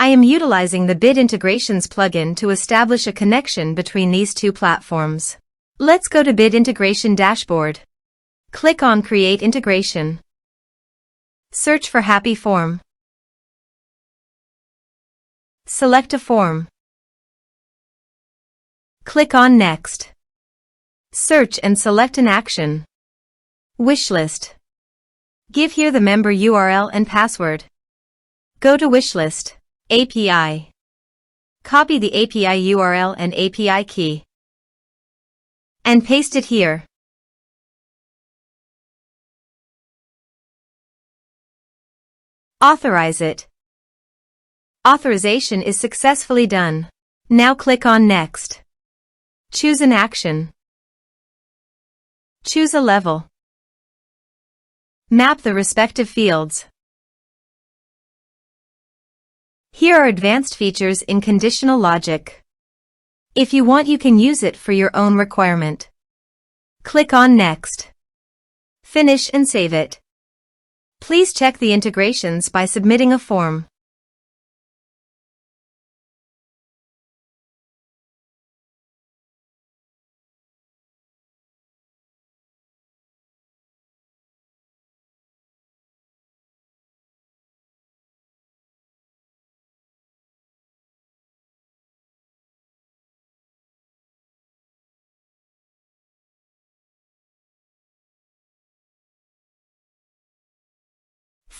I am utilizing the Bid Integrations plugin to establish a connection between these two platforms. Let's go to Bid Integration Dashboard. Click on Create Integration. Search for Happyform. Select a form. Click on Next. Search and select an action. Wishlist. Give here the member URL and password. Go to WishList API. Copy the API URL and API key. And paste it here. Authorize it. Authorization is successfully done. Now click on Next. Choose an action. Choose a level. Map the respective fields. Here are advanced features in conditional logic. If you want, you can use it for your own requirement. Click on Next. Finish and save it. Please check the integrations by submitting a form.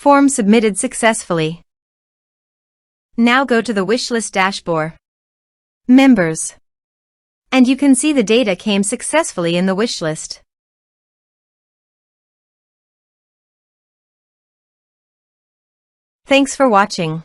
Form submitted successfully. Now go to the Wishlist dashboard. Members. And you can see the data came successfully in the wishlist. Thanks for watching.